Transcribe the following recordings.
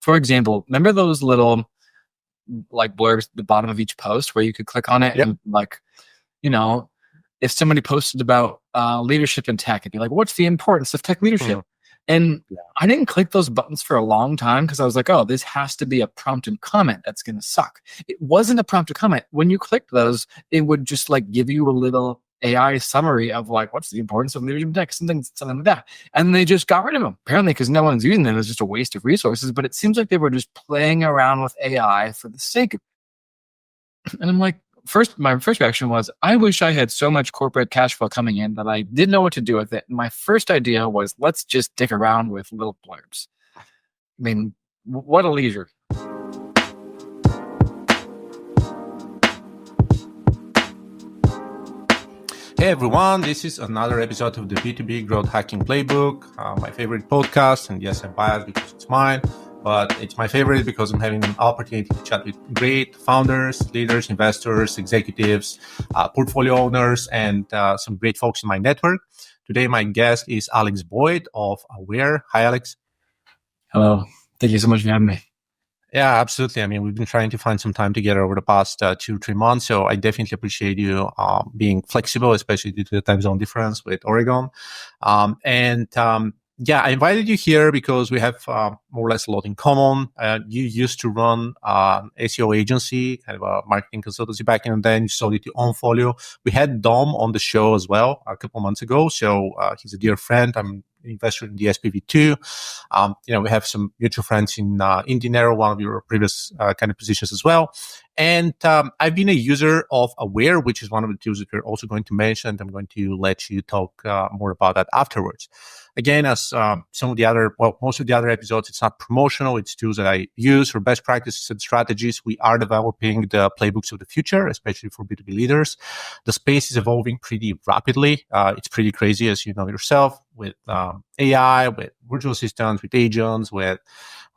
For example, remember those little like blurbs at the bottom of each post where you could click on it and like, you know, if somebody posted about leadership in tech, it'd be like, what's the importance of tech leadership? And I didn't click those buttons for a long time because I was like, oh, this has to be a prompted comment. That's going to suck. It wasn't a prompted comment. When you clicked those, it would just like give you a little AI summary of like, what's the importance of leadership in tech, something like that. And they just got rid of them, apparently, because no one's using them. It's just a waste of resources. But it seems like they were just playing around with AI for the sake of it. And I'm like, my first reaction was, I wish I had so much corporate cash flow coming in that I didn't know what to do with it. And my first idea was, let's just dick around with little blurbs. I mean, what a leisure. Hey everyone, this is another episode of the B2B Growth Hacking Playbook, my favorite podcast. And yes, I'm biased because it's mine, but it's my favorite because I'm having an opportunity to chat with great founders, leaders, investors, executives, portfolio owners, and some great folks in my network. Today, my guest is Alex Boyd of Aware. Hi, Alex. Hello. Thank you so much for having me. Yeah, absolutely. I mean, we've been trying to find some time together over the past 2-3 months. So I definitely appreciate you being flexible, especially due to the time zone difference with Oregon. Yeah, I invited you here because we have more or less a lot in common. You used to run an SEO agency, kind of a marketing consultancy back in the day, and you sold it to OnFolio. We had Dom on the show as well a couple months ago. So he's a dear friend. I'm investor in the SPV2. We have some mutual friends in Dinero, one of your previous kind of positions as well. And I've been a user of Aware, which is one of the tools that we're also going to mention. I'm going to let you talk more about that afterwards. Again, as most of the other episodes, it's not promotional. It's tools that I use for best practices and strategies. We are developing the playbooks of the future, especially for B2B leaders. The space is evolving pretty rapidly. It's pretty crazy, as you know yourself, with AI, with virtual assistants, with agents, with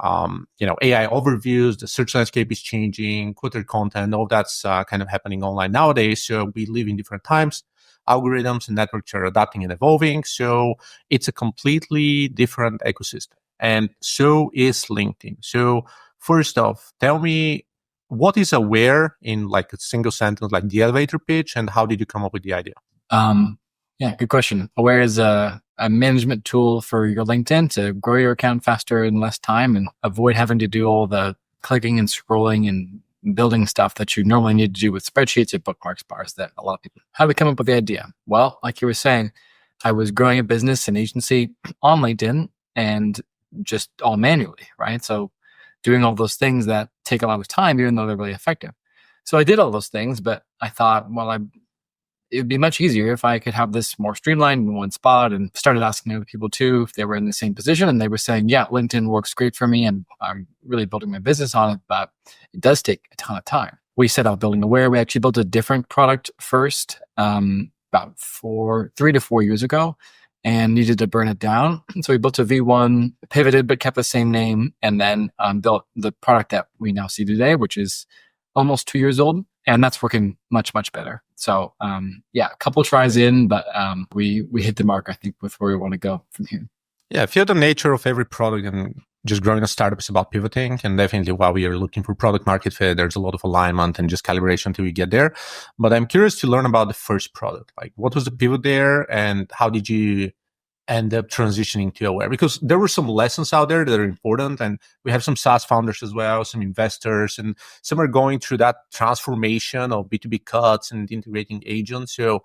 AI overviews. The search landscape is changing, Twitter content, all that's kind of happening online nowadays. So we live in different times. Algorithms and networks are adapting and evolving. So it's a completely different ecosystem. And so is LinkedIn. So first off, tell me, what is Aware in like a single sentence, like the elevator pitch, and how did you come up with the idea? Yeah, good question. Aware is a management tool for your LinkedIn to grow your account faster in less time and avoid having to do all the clicking and scrolling and building stuff that you normally need to do with spreadsheets or bookmarks bars that a lot of people. How did we come up with the idea? Well, like you were saying, I was growing a business and agency on LinkedIn and just all manually, right? So doing all those things that take a lot of time, even though they're really effective. So I did all those things, but I thought, well, it would be much easier if I could have this more streamlined in one spot, and started asking other people too if they were in the same position. And they were saying, yeah, LinkedIn works great for me and I'm really building my business on it, but it does take a ton of time. We set out building Aware. We actually built a different product first about 3 to 4 years ago and needed to burn it down. So we built a V1, pivoted, but kept the same name, and then built the product that we now see today, which is almost 2 years old. And that's working much, much better. So, a couple tries in, but we hit the mark, I think, with where we want to go from here. Yeah, I feel the nature of every product and just growing a startup is about pivoting. And definitely while we are looking for product market fit, there's a lot of alignment and just calibration until we get there. But I'm curious to learn about the first product. Like, what was the pivot there and how did you end up transitioning to Aware? Because there were some lessons out there that are important, and we have some SaaS founders as well, some investors, and some are going through that transformation of B2B cuts and integrating agents. So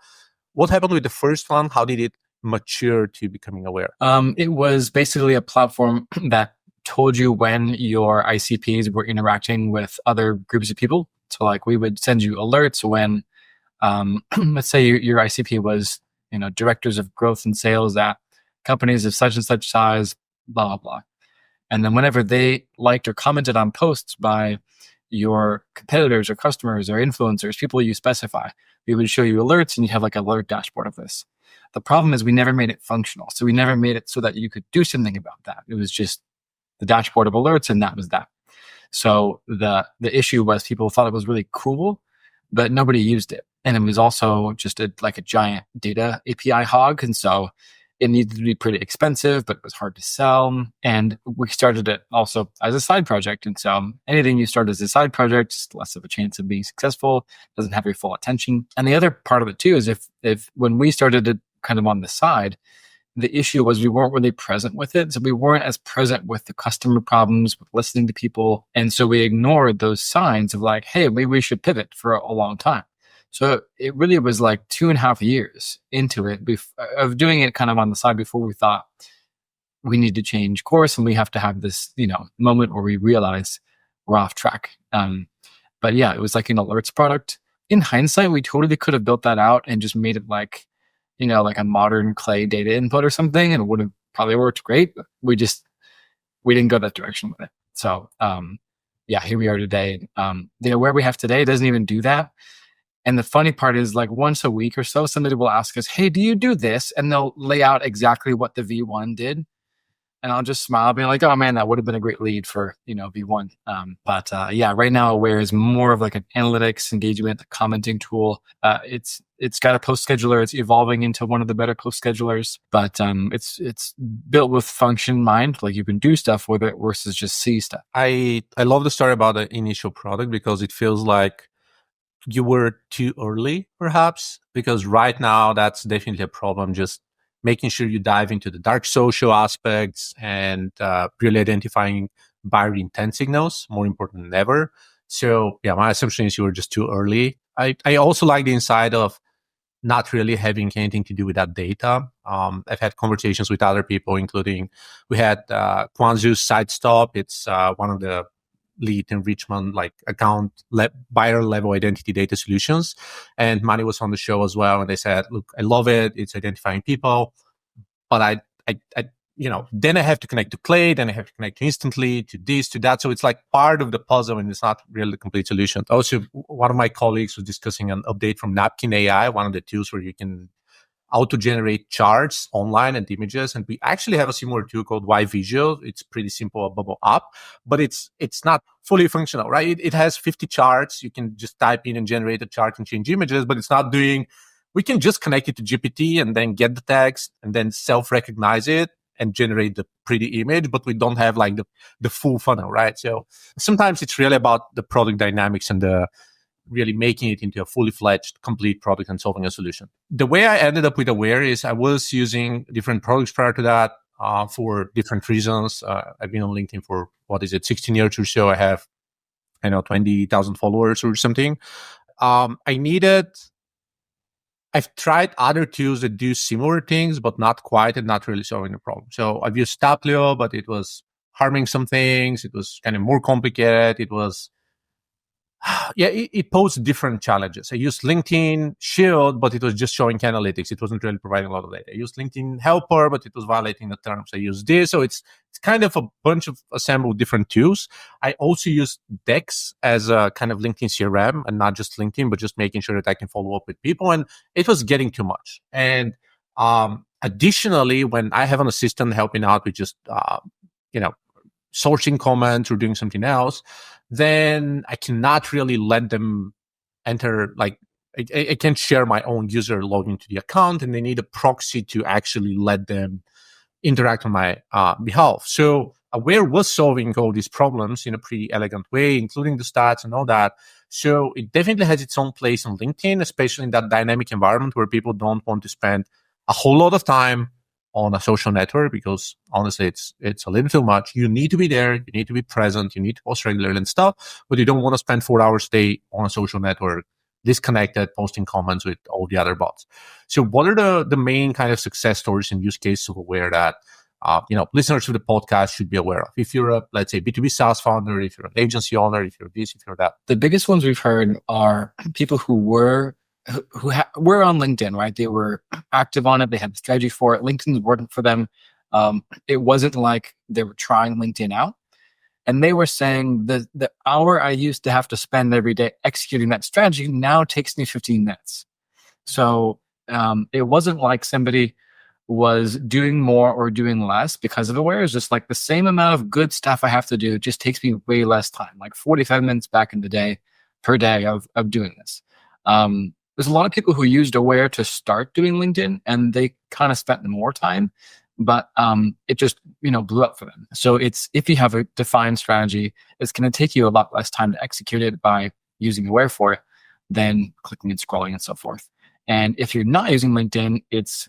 what happened with the first one? How did it mature to becoming Aware? It was basically a platform that told you when your ICPs were interacting with other groups of people. So like we would send you alerts when, let's say your ICP was, directors of growth and sales at companies of such and such size, blah, blah, blah. And then whenever they liked or commented on posts by your competitors or customers or influencers, people you specify, we would show you alerts and you have like an alert dashboard of this. The problem is we never made it functional. So we never made it so that you could do something about that. It was just the dashboard of alerts, and that was that. So the issue was people thought it was really cool, but nobody used it. And it was also just like a giant data API hog. And so it needed to be pretty expensive, but it was hard to sell. And we started it also as a side project. And so anything you start as a side project, is less of a chance of being successful, doesn't have your full attention. And the other part of it too is if when we started it kind of on the side, the issue was we weren't really present with it. So we weren't as present with the customer problems, with listening to people. And so we ignored those signs of like, hey, maybe we should pivot for a long time. So it really was like 2.5 years into it of doing it kind of on the side before we thought we need to change course and we have to have this, moment where we realize we're off track. But yeah, it was like an alerts product. In hindsight, we totally could have built that out and just made it like, like a modern clay data input or something, and it would have probably worked great. But we didn't go that direction with it. So yeah, here we are today. Where we have today doesn't even do that. And the funny part is like once a week or so, somebody will ask us, hey, do you do this? And they'll lay out exactly what the V1 did. And I'll just smile, being like, oh man, that would have been a great lead for, V1. But yeah, right now Aware is more of like an analytics engagement, a commenting tool. It's got a post scheduler. It's evolving into one of the better post schedulers, but it's built with function in mind. Like you can do stuff with it versus just see stuff. I love the story about the initial product because it feels like you were too early, perhaps, because right now that's definitely a problem. Just making sure you dive into the dark social aspects and really identifying buyer intent signals, more important than ever. So yeah, my assumption is you were just too early. I also like the insight of not really having anything to do with that data. I've had conversations with other people, including we had Kwanzoo's SideStop. It's one of the lead enrichment, like buyer level identity data solutions. And Manny was on the show as well. And they said, look, I love it. It's identifying people, but I then I have to connect to Clay, then I have to connect instantly to this, to that. So it's like part of the puzzle and it's not really the complete solution. Also, one of my colleagues was discussing an update from Napkin AI, one of the tools where you can auto-generate charts online and images. And we actually have a similar tool called YVisual. It's pretty simple, a bubble up, but it's not fully functional, right? It has 50 charts. You can just type in and generate a chart and change images, but it's not doing, we can just connect it to GPT and then get the text and then self-recognize it and generate the pretty image, but we don't have like the full funnel, right? So sometimes it's really about the product dynamics and the really making it into a fully fledged, complete product and solving a solution. The way I ended up with Aware is I was using different products prior to that for different reasons. I've been on LinkedIn for, 16 years or so. I have, 20,000 followers or something. I've tried other tools that do similar things, but not quite and not really solving the problem. So I've used Taplio, but it was harming some things. It was kind of more complicated. It was it posed different challenges. I used LinkedIn Shield, but it was just showing analytics. It wasn't really providing a lot of data. I used LinkedIn Helper, but it was violating the terms. I used this. So it's kind of a bunch of assembled different tools. I also used Dex as a kind of LinkedIn CRM and not just LinkedIn, but just making sure that I can follow up with people. And it was getting too much. And additionally, when I have an assistant helping out with just, sourcing comments or doing something else, then I cannot really let them enter, like, I can't share my own user login to the account, and they need a proxy to actually let them interact on my behalf. So Aware was solving all these problems in a pretty elegant way, including the stats and all that. So it definitely has its own place on LinkedIn, especially in that dynamic environment where people don't want to spend a whole lot of time on a social network, because honestly, it's a little too much. You need to be there. You need to be present. You need to post regularly and stuff, but you don't want to spend 4 hours a day on a social network, disconnected, posting comments with all the other bots. So what are the main kind of success stories and use cases of Aware that, listeners to the podcast should be aware of? If you're let's say, B2B SaaS founder, if you're an agency owner, if you're this, if you're that. The biggest ones we've heard are people who were on LinkedIn, right? They were active on it. They had the strategy for it. LinkedIn was working for them. It wasn't like they were trying LinkedIn out. And they were saying the hour I used to have to spend every day executing that strategy now takes me 15 minutes. So it wasn't like somebody was doing more or doing less because of Aware. It's just like the same amount of good stuff I have to do just takes me way less time, like 45 minutes back in the day per day of doing this. there's a lot of people who used Aware to start doing LinkedIn, and they kind of spent more time, but it just blew up for them. So it's if you have a defined strategy, it's going to take you a lot less time to execute it by using Aware for it than clicking and scrolling and so forth. And if you're not using LinkedIn,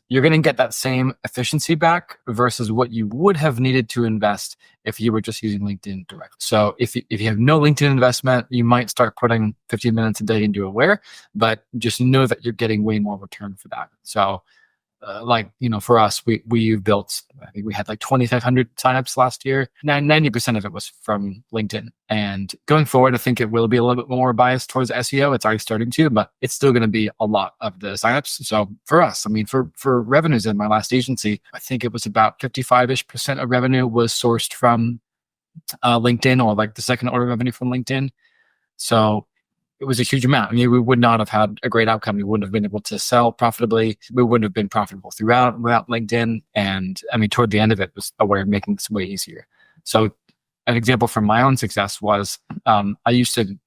you're going to get that same efficiency back versus what you would have needed to invest if you were just using LinkedIn directly. So if you have no LinkedIn investment, you might start putting 15 minutes a day into Aware, but just know that you're getting way more return for that. So for us, we built, I think we had like 2,500 signups last year. 90% of it was from LinkedIn. And going forward, I think it will be a little bit more biased towards SEO. It's already starting to, but it's still going to be a lot of the signups. So for us, I mean, for revenues in my last agency, I think it was about 55% of revenue was sourced from LinkedIn, or like the second order revenue from LinkedIn. So it was a huge amount. I mean, we would not have had a great outcome. We wouldn't have been able to sell profitably. We wouldn't have been profitable throughout without LinkedIn. And I mean, toward the end of it was a way of making this way easier. So an example from my own success was I used to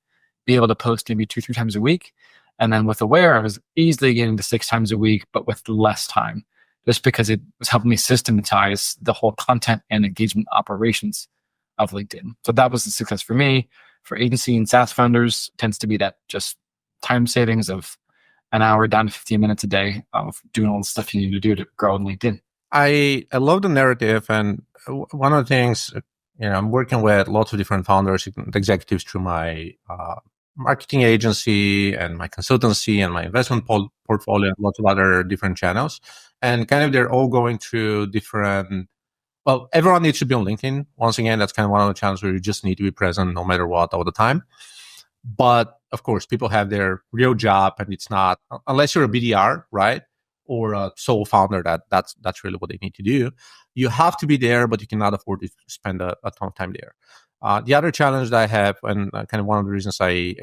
be able to post maybe 2-3 times a week. And then with Aware, I was easily getting to 6 times a week, but with less time, just because it was helping me systematize the whole content and engagement operations of LinkedIn. So that was a success for me. For agency and SaaS founders, tends to be that just time savings of an hour down to 15 minutes a day of doing all the stuff you need to do to grow on LinkedIn. I love the narrative, and one of the things, I'm working with lots of different founders and executives through my marketing agency and my consultancy and my investment portfolio and lots of other different channels, and kind of they're all going through different. Well, everyone needs to be on LinkedIn. Once again, that's kind of one of the channels where you just need to be present no matter what all the time. But of course, people have their real job, and it's not, unless you're a BDR, right? Or a sole founder, that's really what they need to do. You have to be there, but you cannot afford to spend a ton of time there. The other challenge that I have, and kind of one of the reasons I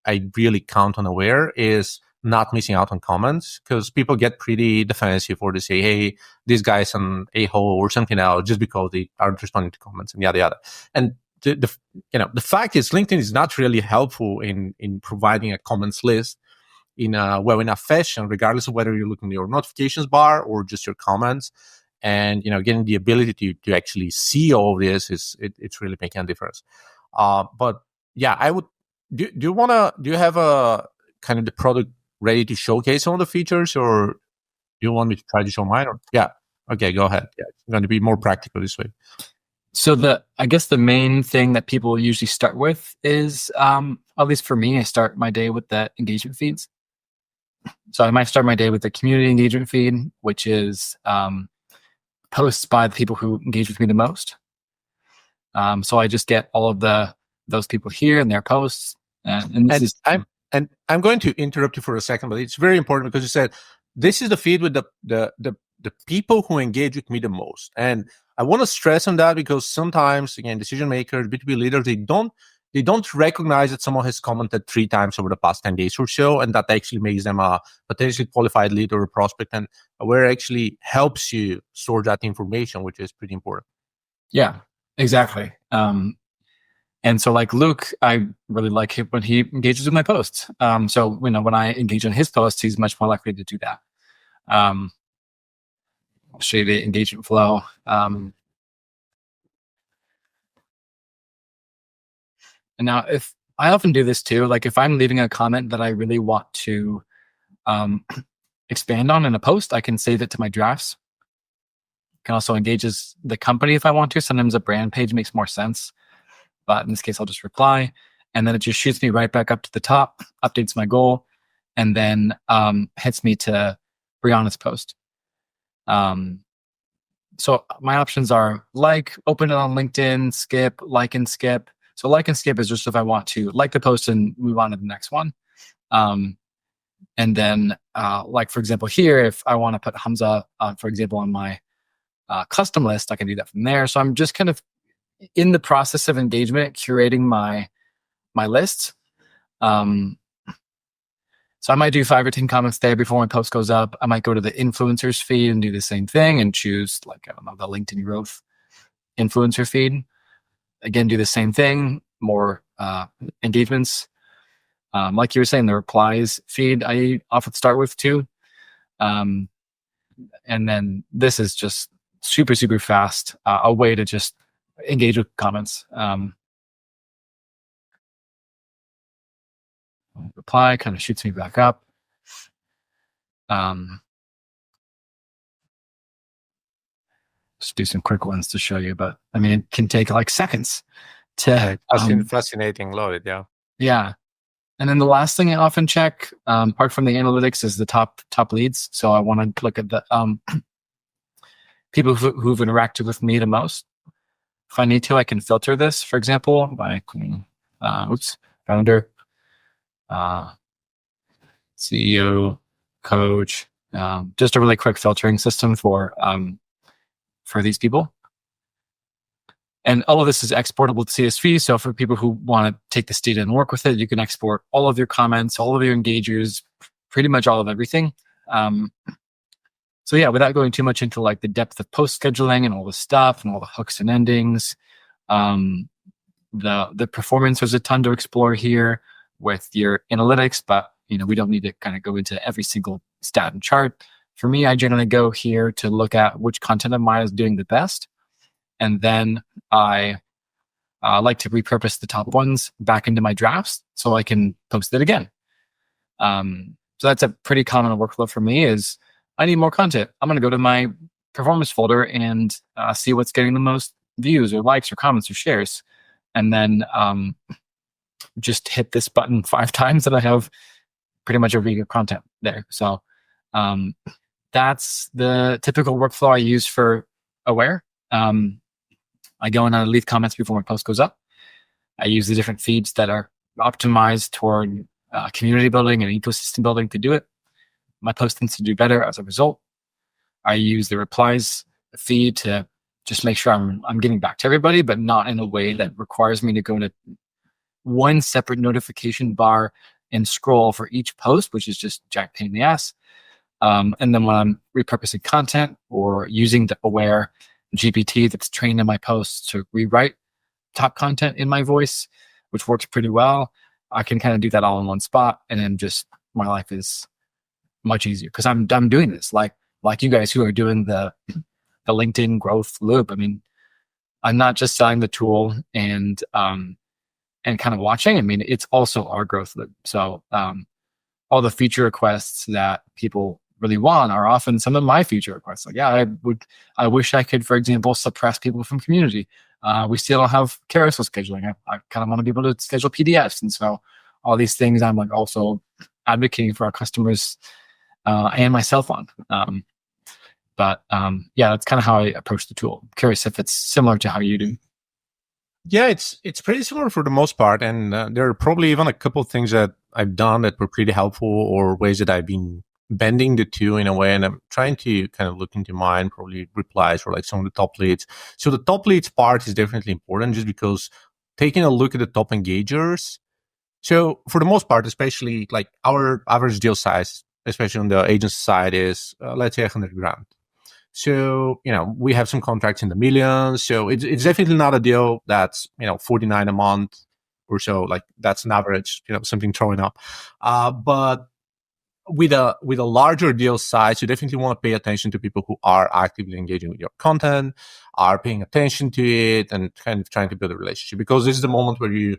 really count on Aware, is not missing out on comments, because people get pretty defensive, or they say, hey, this guy's an a-hole or something else just because they aren't responding to comments and yada yada. And the fact is, LinkedIn is not really helpful in providing a comments list in a well enough fashion, regardless of whether you're looking at your notifications bar or just your comments. And getting the ability to actually see all of this it's really making a difference. But yeah, I would. Do you have a kind of the product ready to showcase some of the features, or do you want me to try to show mine? Or yeah, okay, go ahead. Yeah, it's going to be more practical this way. So I guess the main thing that people usually start with is, at least for me, I start my day with the engagement feeds. So I might start my day with the community engagement feed, which is posts by the people who engage with me the most. So I just get all of those people here and their posts. I'm going to interrupt you for a second, but it's very important because you said this is the feed with the people who engage with me the most. And I want to stress on that, because sometimes, again, decision makers, B2B leaders, they don't recognize that someone has commented 3 times over the past 10 days or so, and that actually makes them a potentially qualified lead or a prospect. And Aware actually helps you store that information, which is pretty important. Yeah, exactly. And so like Luke, I really like him when he engages with my posts. So when I engage on his posts, he's much more likely to do that. I'll show you the engagement flow. And now if I often do this too, like if I'm leaving a comment that I really want to expand on in a post, I can save it to my drafts. Can also engage as the company if I want to. Sometimes a brand page makes more sense, but in this case, I'll just reply, and then it just shoots me right back up to the top, updates my goal, and then hits me to Brianna's post. So my options are like, open it on LinkedIn, skip, like and skip. So like and skip is just if I want to like the post and move on to the next one. And then like, for example, here, if I want to put Hamza, for example, on my custom list, I can do that from there. So I'm just kind of in the process of engagement, curating my list. So I might do 5 or 10 comments there before my post goes up. I might go to the influencers feed and do the same thing and choose, like, I don't know, the LinkedIn growth influencer feed. Again, do the same thing, more engagements. Like you were saying, the replies feed I often start with too. Um, and then this is just super, super fast, a way to just engage with comments. Reply kind of shoots me back up. Just do some quick ones to show you, but I mean, it can take like seconds to, Fascinating. Love it. Yeah. yeah. And then the last thing I often check, apart from the analytics, is the top leads. So I want to look at the people who've interacted with me the most. If I need to, I can filter this, for example, by founder, CEO, coach, just a really quick filtering system for these people. And all of this is exportable to CSV. So for people who want to take this data and work with it, you can export all of your comments, all of your engagers, pretty much all of everything. So yeah, without going too much into like the depth of post scheduling and all the stuff and all the hooks and endings, the performance, there's a ton to explore here with your analytics, but we don't need to kind of go into every single stat and chart. For me, I generally go here to look at which content of mine is doing the best. And then I like to repurpose the top ones back into my drafts so I can post it again. So that's a pretty common workflow for me is I need more content. I'm going to go to my performance folder and see what's getting the most views or likes or comments or shares. And then just hit this button 5 times and I have pretty much every content there. So that's the typical workflow I use for Aware. I go and I leave comments before my post goes up. I use the different feeds that are optimized toward community building and ecosystem building to do it. My post tends to do better as a result. I use the replies feed to just make sure I'm getting back to everybody, but not in a way that requires me to go to one separate notification bar and scroll for each post, which is just jack pain in the ass. And then when I'm repurposing content or using the Aware GPT that's trained in my posts to rewrite top content in my voice, which works pretty well, I can kind of do that all in one spot, and then just my life is much easier because I'm doing this like you guys who are doing the LinkedIn growth loop. I mean, I'm not just selling the tool and kind of watching. I mean, it's also our growth loop. So all the feature requests that people really want are often some of my feature requests. Like, yeah, I wish I could, for example, suppress people from community. We still don't have carousel scheduling. I kind of want to be able to schedule PDFs. And so all these things I'm like also advocating for our customers and myself on. Yeah, that's kind of how I approach the tool. I'm curious if it's similar to how you do. Yeah, it's pretty similar for the most part. And there are probably even a couple of things that I've done that were pretty helpful or ways that I've been bending the two in a way. And I'm trying to kind of look into mine, probably replies or like some of the top leads. So the top leads part is definitely important just because taking a look at the top engagers. So for the most part, especially like our average deal size, especially on the agency side is let's say 100 grand. So, we have some contracts in the millions. So it's definitely not a deal that's, 49 a month or so. Like that's an average, something throwing up. But with a larger deal size, you definitely want to pay attention to people who are actively engaging with your content, are paying attention to it and kind of trying to build a relationship, because this is the moment where you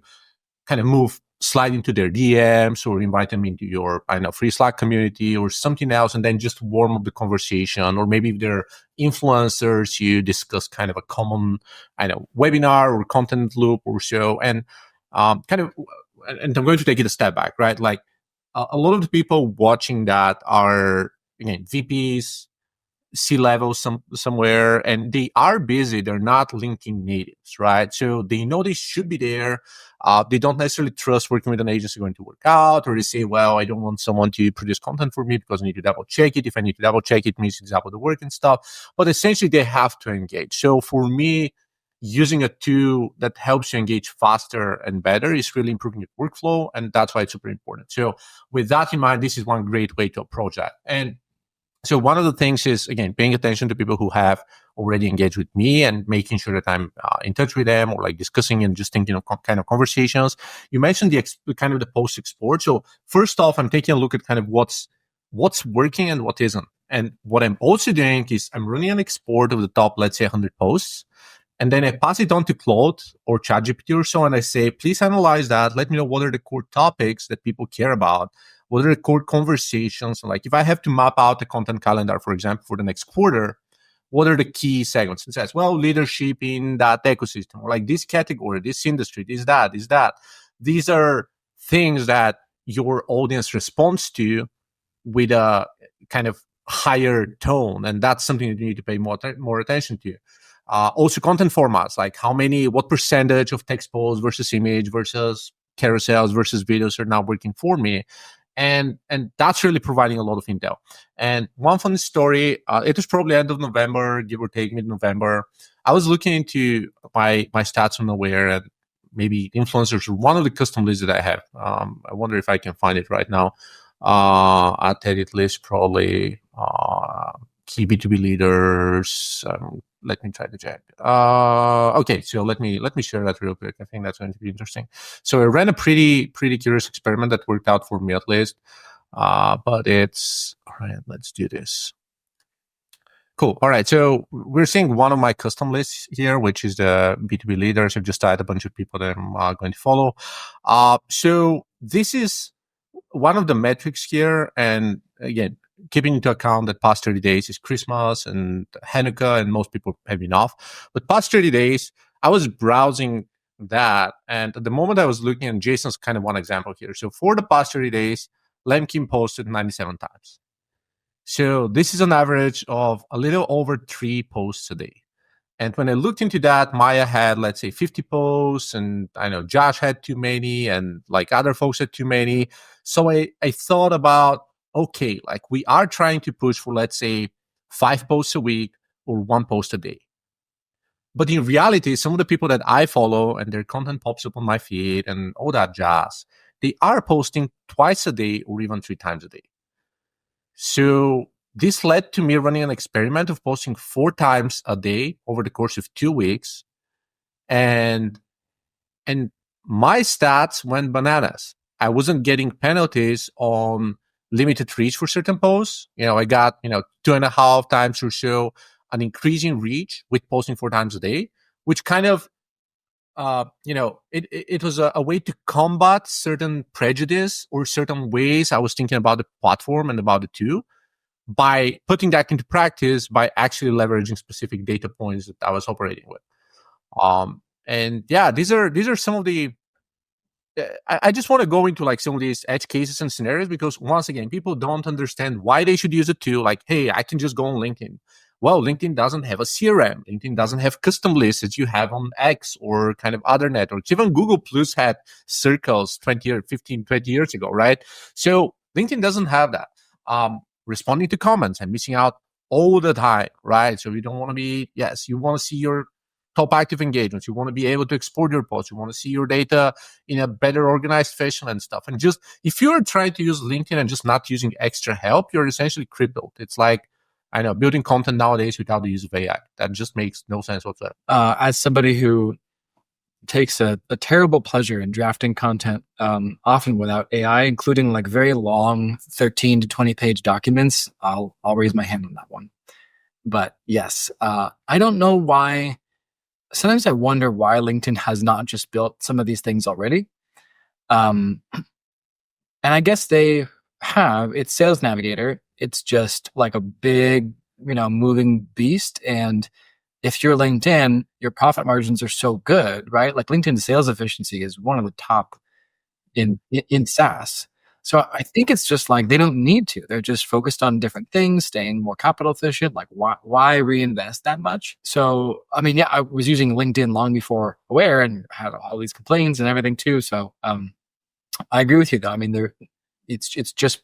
kind of slide into their DMs or invite them into your, free Slack community or something else, and then just warm up the conversation. Or maybe if they're influencers, you discuss kind of a common, webinar or content loop or so. And and I'm going to take it a step back, right? Like a lot of the people watching that are, again, VPs, C-level somewhere, and they are busy. They're not LinkedIn natives, right? So they know they should be there. They don't necessarily trust working with an agency going to work out, or they say, well, I don't want someone to produce content for me because I need to double check it. If I need to double check it, it means it's double the work and stuff. But essentially, they have to engage. So for me, using a tool that helps you engage faster and better is really improving your workflow, and that's why it's super important. So with that in mind, this is one great way to approach that. And So one of the things is, again, paying attention to people who have already engaged with me and making sure that I'm in touch with them, or like discussing and just thinking of kind of conversations. You mentioned kind of the post export. So first off, I'm taking a look at kind of what's working and what isn't. And what I'm also doing is I'm running an export of the top, let's say 100 posts. And then I pass it on to Claude or ChatGPT or so, and I say, please analyze that. Let me know what are the core topics that people care about. What are the core conversations? Like if I have to map out the content calendar, for example, for the next quarter, what are the key segments? It says, well, leadership in that ecosystem, or like this category, this industry, this, that, is that. These are things that your audience responds to with a kind of higher tone. And that's something that you need to pay more attention to. Also content formats, like what percentage of text posts versus image versus carousels versus videos are now working for me. And that's really providing a lot of intel. And one funny story, it was probably end of November, give or take mid-November. I was looking into my stats on Aware and maybe influencers, one of the custom lists that I have. I wonder if I can find it right now. At edit list, probably key B2B leaders. Let me try to check. Okay, so let me share that real quick. I think that's going to be interesting. So I ran a pretty curious experiment that worked out for me at least. But it's all right. Let's do this. Cool. All right. So we're seeing one of my custom lists here, which is the B2B leaders. I've just added a bunch of people that I'm going to follow. So this is one of the metrics here. And again, keeping into account that past 30 days is Christmas and Hanukkah, and most people have been off. But past 30 days, I was browsing that. And at the moment I was looking, and Jason's kind of one example here. So for the past 30 days, Lemkin posted 97 times. So this is an average of a little over 3 posts a day. And when I looked into that, Maya had, let's say, 50 posts, and I know Josh had too many, and like other folks had too many. So I thought about, okay, like we are trying to push for, let's say, 5 posts a week or 1 post a day. But in reality, some of the people that I follow and their content pops up on my feed and all that jazz, they are posting twice a day or even 3 times a day. So this led to me running an experiment of posting 4 times a day over the course of 2 weeks. And my stats went bananas. I wasn't getting penalties on limited reach for certain posts. I got, 2.5 times or so an increasing reach with posting 4 times a day, which kind of, it was a way to combat certain prejudice or certain ways I was thinking about the platform and about the tool, by putting that into practice, by actually leveraging specific data points that I was operating with. And yeah, these are some of the. I just want to go into like some of these edge cases and scenarios, because once again, people don't understand why they should use a tool. Like, hey, I can just go on LinkedIn. Well, LinkedIn doesn't have a CRM. LinkedIn doesn't have custom lists that you have on X or kind of other networks. Even Google Plus had circles 20 years ago, right? So LinkedIn doesn't have that. Responding to comments and missing out all the time, right? So you don't want to be, yes, you want to see your top active engagements. You want to be able to export your posts. You want to see your data in a better organized fashion and stuff. And just, if you're trying to use LinkedIn and just not using extra help, you're essentially crippled. It's like, I know, building content nowadays without the use of AI. That just makes no sense whatsoever. As somebody who takes a terrible pleasure in drafting content, often without AI, including like very long 13 to 20 page documents, I'll raise my hand on that one. But yes, I don't know why. Sometimes I wonder why LinkedIn has not just built some of these things already. And I guess they have. It's Sales Navigator. It's just like a big, moving beast. And if you're LinkedIn, your profit margins are so good, right? Like LinkedIn sales efficiency is one of the top in SaaS. So I think it's just like they don't need to. They're just focused on different things, staying more capital efficient. Like why reinvest that much? So I mean, yeah, I was using LinkedIn long before Aware and had all these complaints and everything too. So I agree with you though. I mean, it's just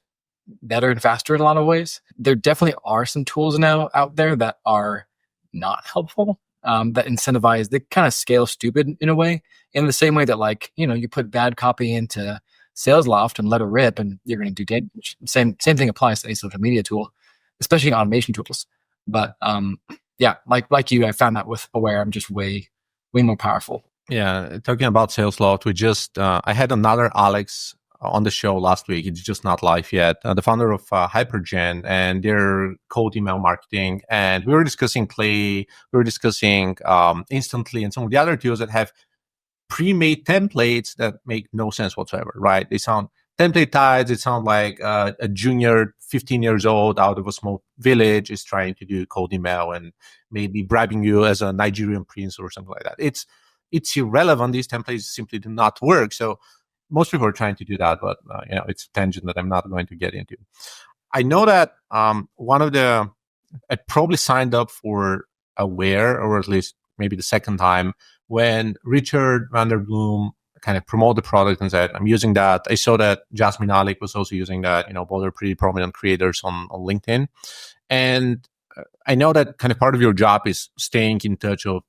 better and faster in a lot of ways. There definitely are some tools now out there that are not helpful, that incentivize, they kind of scale stupid in a way, in the same way that like, you put bad copy into SalesLoft and let it rip and you're going to do damage. Same thing applies to any social media tool. especially automation tools. But yeah, like you, I found that with Aware, I'm just way more powerful. Yeah, talking about sales loft, we just I had another Alex on the show last week. It's just not live yet. The founder of Hypergen and their cold email marketing, and we were discussing Clay, we were discussing Instantly, and some of the other tools that have pre-made templates that make no sense whatsoever. Right? They sound templatized. It sounds like a junior, 15 years old, out of a small village is trying to do cold email and maybe bribing you as a Nigerian prince or something like that. It's irrelevant. These templates simply do not work. So most people are trying to do that, but it's a tangent that I'm not going to get into. I know that I probably signed up for Aware, or at least maybe the second time, when Richard Vanderbloom kind of promoted the product and said, I'm using that. I saw that Jasmine Alec was also using that. Both are pretty prominent creators on LinkedIn. And I know that kind of part of your job is staying in touch of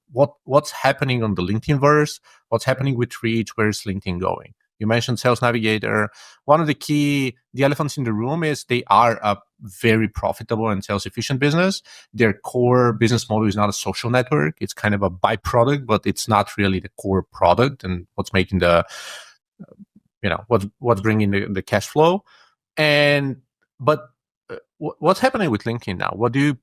what's happening on the LinkedIn verse, what's happening with reach, where's LinkedIn going. You mentioned Sales Navigator. One of the elephants in the room is they are a very profitable and sales efficient business. Their core business model is not a social network. It's kind of a byproduct, but it's not really the core product and what's making what's bringing the cash flow. But what's happening with LinkedIn now? What do you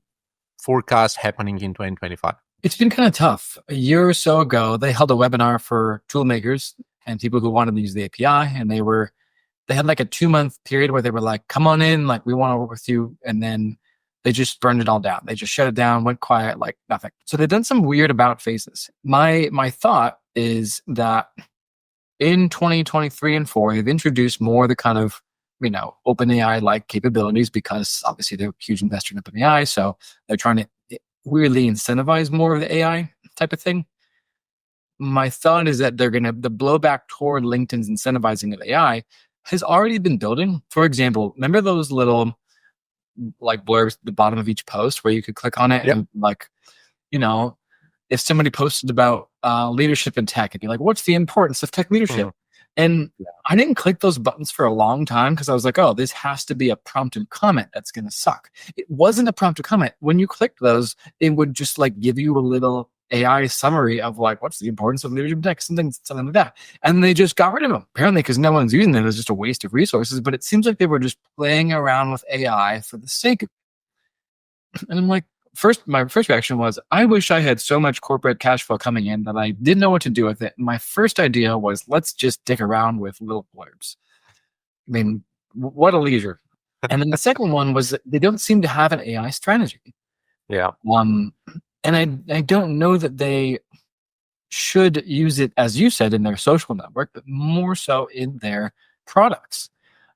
forecast happening in 2025? It's been kind of tough. A year or so ago, they held a webinar for tool makers and people who wanted to use the API, and they had like a 2-month period where they were like, come on in, like we want to work with you. And then they just burned it all down. They just shut it down, went quiet, like nothing. So they've done some weird about faces. My thought is that in 2023 and 4, they've introduced more of the kind of, OpenAI like capabilities, because obviously they're a huge investor in OpenAI. So they're trying to weirdly incentivize more of the AI type of thing. My thought is that the blowback toward LinkedIn's incentivizing of AI has already been building. For example, remember those little like blurbs at the bottom of each post where you could click on it and if somebody posted about leadership in tech, it'd be like, what's the importance of tech leadership? Mm-hmm. And I didn't click those buttons for a long time because I was like, oh, this has to be a prompted comment that's going to suck. It wasn't a prompted comment. When you clicked those, it would just like give you a little AI summary of like, what's the importance of leadership in tech, something like that. And they just got rid of them, apparently, because no one's using it. It was just a waste of resources. But it seems like they were just playing around with AI for the sake of it. And I'm like, my first reaction was, I wish I had so much corporate cash flow coming in that I didn't know what to do with it. And my first idea was, let's just dick around with little blurbs. I mean, what a leisure. And then the second one was that they don't seem to have an AI strategy. Yeah. And I don't know that they should use it, as you said, in their social network, but more so in their products.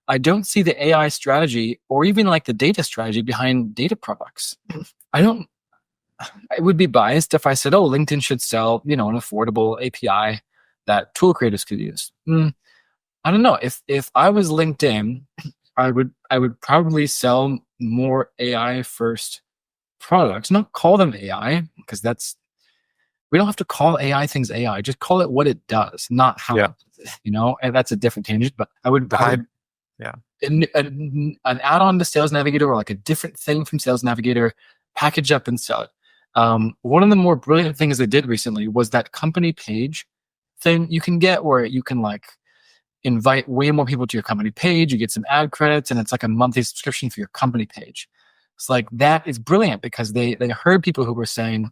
I don't see the AI strategy or even like the data strategy behind data products. I would be biased if I said, oh, LinkedIn should sell, an affordable API that tool creators could use. I don't know. If I was LinkedIn, I would probably sell more AI first products, not call them AI, because we don't have to call AI things AI. Just call it what it does, not how it does it, and that's a different tangent, but an add-on to Sales Navigator, or like a different thing from Sales Navigator, package up and sell it. One of the more brilliant things they did recently was that company page thing you can get, where you can like invite way more people to your company page. You get some ad credits, and it's like a monthly subscription for your company page. It's like, that is brilliant, because they heard people who were saying,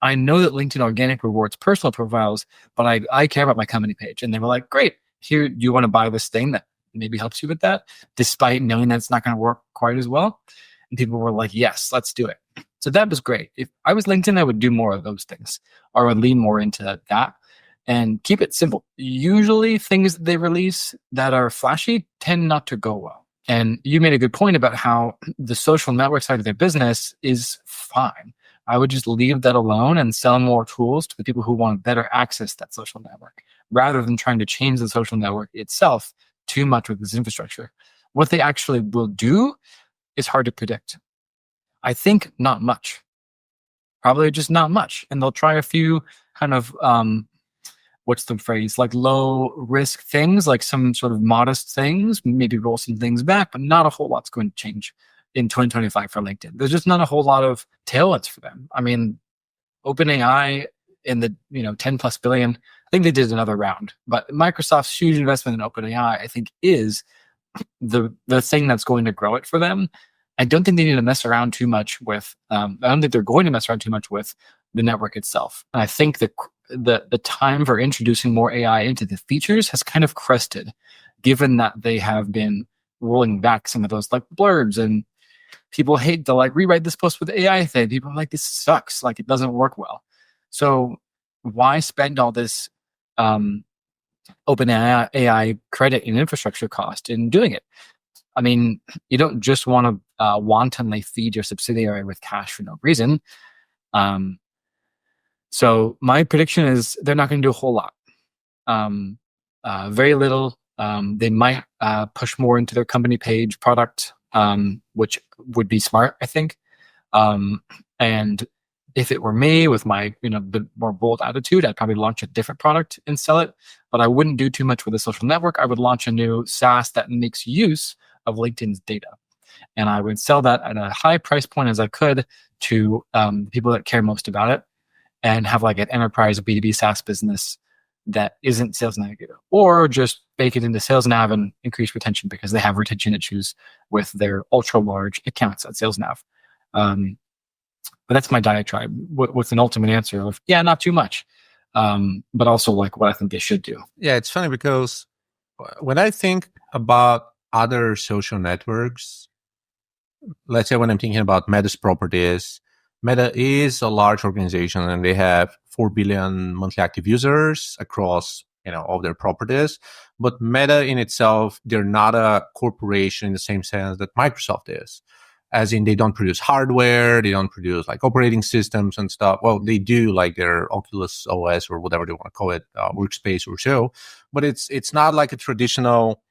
I know that LinkedIn Organic rewards personal profiles, but I care about my company page. And they were like, great, here, do you want to buy this thing that maybe helps you with that, despite knowing that it's not going to work quite as well? And people were like, yes, let's do it. So that was great. If I was LinkedIn, I would do more of those things, or would lean more into that and keep it simple. Usually things that they release that are flashy tend not to go well. And you made a good point about how the social network side of their business is fine. I would just leave that alone and sell more tools to the people who want better access to that social network, rather than trying to change the social network itself too much with this infrastructure. What they actually will do is hard to predict. I think not much. Probably just not much. And they'll try a few kind of, what's the phrase, like low risk things, like some sort of modest things, maybe roll some things back, but not a whole lot's going to change. in 2025 for LinkedIn. There's just not a whole lot of tailwinds for them. I mean, OpenAI in the 10 plus billion. I think they did another round, but Microsoft's huge investment in OpenAI, I think, is the thing that's going to grow it for them. I don't think they need to mess around too much with. I don't think they're going to mess around too much with the network itself. And I think the time for introducing more AI into the features has kind of crested, given that they have been rolling back some of those like blurbs, and people hate to like rewrite this post with AI thing. People are like, this sucks, like it doesn't work well. So why spend all this open AI credit and infrastructure cost in doing it? I mean, you don't just want to wantonly feed your subsidiary with cash for no reason. So my prediction is they're not going to do a whole lot. Very little. They might push more into their company page product, which would be smart, I think. And if it were me with my bit more bold attitude, I'd probably launch a different product and sell it. But I wouldn't do too much with a social network. I would launch a new SaaS that makes use of LinkedIn's data, and I would sell that at a high price point as I could to people that care most about it, and have like an enterprise B2B SaaS business that isn't sales navigator, or just bake it into sales nav and increase retention because they have retention issues with their ultra large accounts at sales nav. But that's my diatribe with an ultimate answer of, yeah, not too much. But also like what I think they should do. Yeah, it's funny because when I think about other social networks, let's say when I'm thinking about Meta's properties, Meta is a large organization and they have 4 billion monthly active users across all their properties. But Meta in itself, they're not a corporation in the same sense that Microsoft is. As in, they don't produce hardware, they don't produce like operating systems and stuff. Well, they do like their Oculus OS or whatever they want to call it, workspace or so. But it's not like a traditional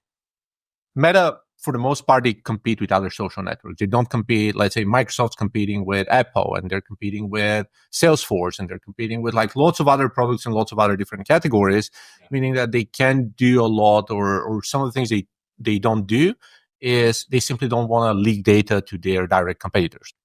Meta. For the most part, they compete with other social networks. They don't compete. Let's say Microsoft's competing with Apple, and they're competing with Salesforce, and they're competing with like lots of other products and lots of other different categories, meaning that they can do a lot, or some of the things they don't do is they simply don't want to leak data to their direct competitors.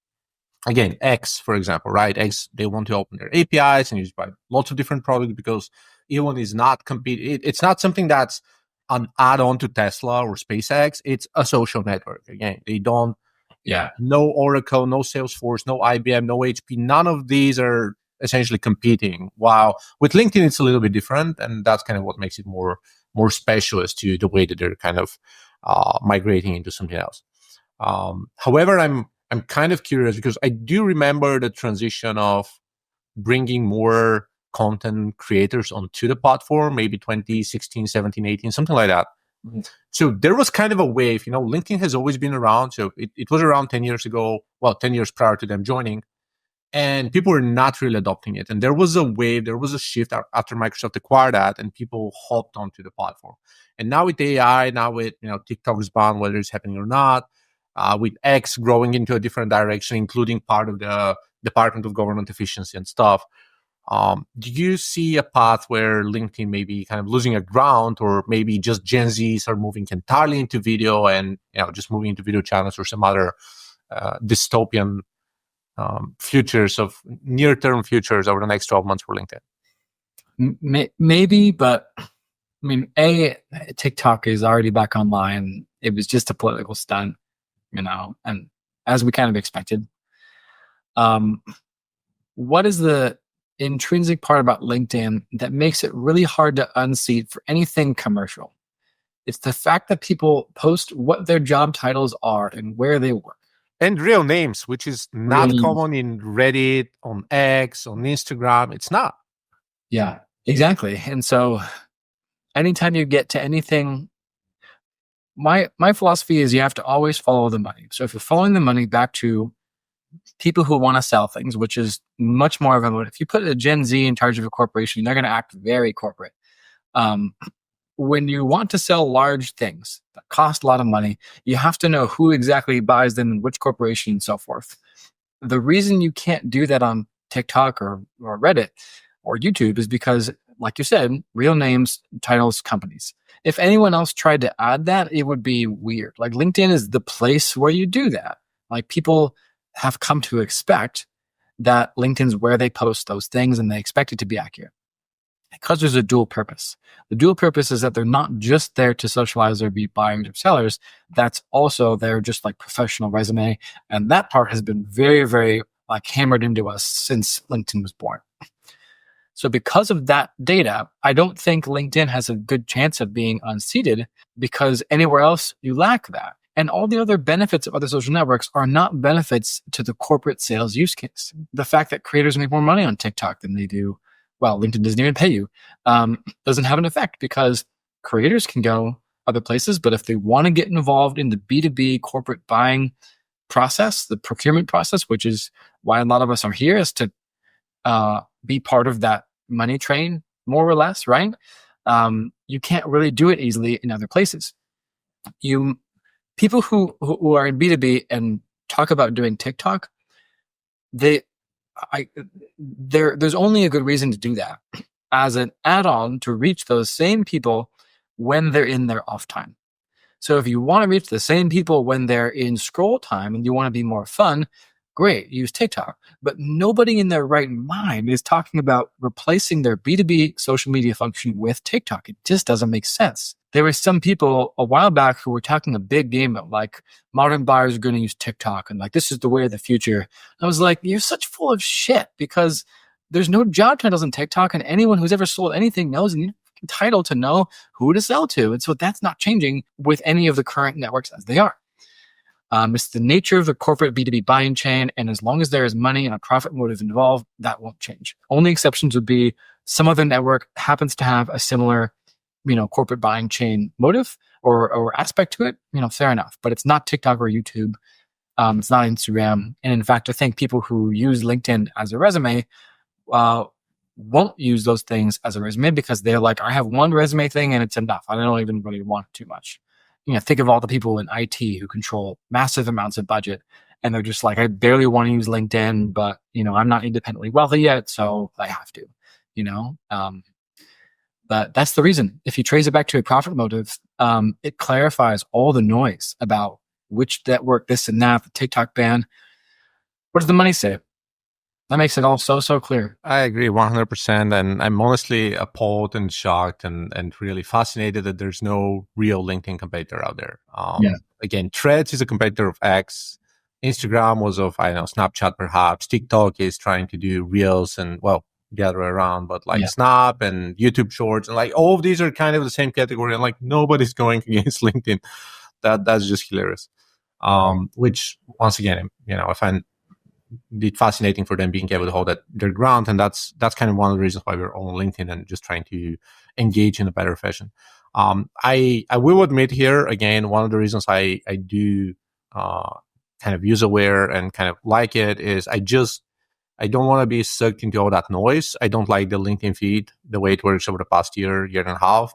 Again, X, for example, right? X, they want to open their APIs and use by lots of different products because Elon is not competing. It's not something that's an add-on to Tesla or SpaceX. It's a social network. Again, they don't. Yeah. No Oracle, no Salesforce, no IBM, no HP. None of these are essentially competing. While with LinkedIn, it's a little bit different, and that's kind of what makes it more special as to the way that they're kind of migrating into something else. However, I'm kind of curious because I do remember the transition of bringing more content creators onto the platform, maybe 2016, 17, 18, something like that. Mm-hmm. So there was kind of a wave. LinkedIn has always been around. So it was around 10 years ago, 10 years prior to them joining. And people were not really adopting it. And there was a wave, there was a shift after Microsoft acquired that, and people hopped onto the platform. And now with AI, now with TikTok's ban, whether it's happening or not, with X growing into a different direction, including part of the Department of Government Efficiency and stuff. Do you see a path where LinkedIn may be kind of losing a ground, or maybe just Gen Zs are moving entirely into video and just moving into video channels, or some other dystopian futures of near-term futures over the next 12 months for LinkedIn? Maybe, but I mean, TikTok is already back online. It was just a political stunt, and as we kind of expected. What is the intrinsic part about LinkedIn that makes it really hard to unseat for anything commercial? It's the fact that people post what their job titles are and where they work. And real names, which is not common in Reddit, on X, on Instagram. It's not. Yeah, exactly. And so anytime you get to anything, my philosophy is you have to always follow the money. So if you're following the money back to people who want to sell things, which is much more of a, if you put a Gen Z in charge of a corporation, they're going to act very corporate. When you want to sell large things that cost a lot of money, you have to know who exactly buys them, which corporation, and so forth. The reason you can't do that on TikTok or Reddit or YouTube is because, like you said, real names, titles, companies. If anyone else tried to add that, it would be weird. Like LinkedIn is the place where you do that. Like people have come to expect that LinkedIn's where they post those things and they expect it to be accurate because there's a dual purpose. The dual purpose is that they're not just there to socialize or be buyers or sellers. That's also their just like professional resume. And that part has been very, very like hammered into us since LinkedIn was born. So because of that data, I don't think LinkedIn has a good chance of being unseated because anywhere else you lack that. And all the other benefits of other social networks are not benefits to the corporate sales use case. The fact that creators make more money on TikTok than they do, well, LinkedIn doesn't even pay you, doesn't have an effect because creators can go other places. But if they want to get involved in the B2B corporate buying process, the procurement process, which is why a lot of us are here, is to be part of that money train, more or less, right? You can't really do it easily in other places. People who are in B2B and talk about doing TikTok, there's only a good reason to do that as an add-on to reach those same people when they're in their off time. So if you want to reach the same people when they're in scroll time and you want to be more fun, great, use TikTok. But nobody in their right mind is talking about replacing their B2B social media function with TikTok. It just doesn't make sense. There were some people a while back who were talking a big game of like modern buyers are going to use TikTok and like this is the way of the future. I was like, you're such full of shit because there's no job titles in TikTok and anyone who's ever sold anything knows and you're entitled to know who to sell to. And so that's not changing with any of the current networks as they are. It's the nature of the corporate B2B buying chain. And as long as there is money and a profit motive involved, that won't change. Only exceptions would be some other network happens to have a similar, corporate buying chain motive or aspect to it, fair enough. But it's not TikTok or YouTube. It's not Instagram. And in fact, I think people who use LinkedIn as a resume won't use those things as a resume because they're like, I have one resume thing and it's enough. I don't even really want too much. Think of all the people in IT who control massive amounts of budget and they're just like, I barely want to use LinkedIn, but I'm not independently wealthy yet, so I have to, but that's the reason. If you trace it back to a profit motive, it clarifies all the noise about which network, this and that, the TikTok ban. What does the money say? That makes it all so clear. I agree 100%. And I'm honestly appalled and shocked and really fascinated that there's no real LinkedIn competitor out there. Again, Threads is a competitor of X. Instagram was of, I don't know, Snapchat perhaps. TikTok is trying to do Reels and, well, the other way around, but like Snap and YouTube Shorts and like all of these are kind of the same category. And like nobody's going against LinkedIn. That's just hilarious. Which once again, I find it fascinating for them being able to hold their ground, and that's kind of one of the reasons why we're on LinkedIn and just trying to engage in a better fashion. I will admit here again, one of the reasons I do kind of user aware and kind of like it is I don't want to be sucked into all that noise. I don't like the LinkedIn feed the way it works over the past year and a half.